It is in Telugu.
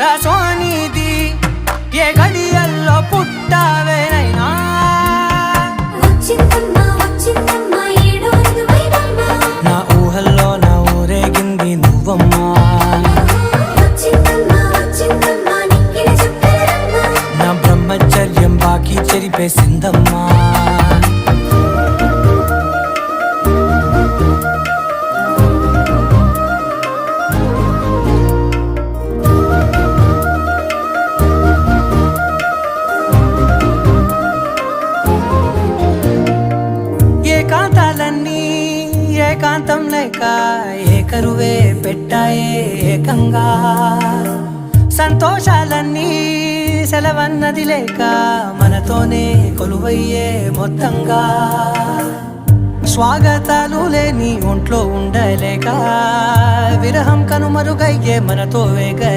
రసోనిది ఏ గడియల్లో పుట్టావేనైనా నా ఊహల్లో నా ఊరేగింది నువ్వమ్మా నా బ్రహ్మచర్యం బాకీ చెరిపేసిందమ్మా ఏకాంతాలన్నీ ఏకాంతం లేక ఏకరువే పెట్టాయే ఏకంగా సంతోషాలన్నీ సెలవన్నది లేక మనతోనే కొలువయ్యే మొత్తంగా స్వాగతాలు లేని ఒంట్లో ఉండలేక విరహం కనుమరుగయ్యే మనతో వేగ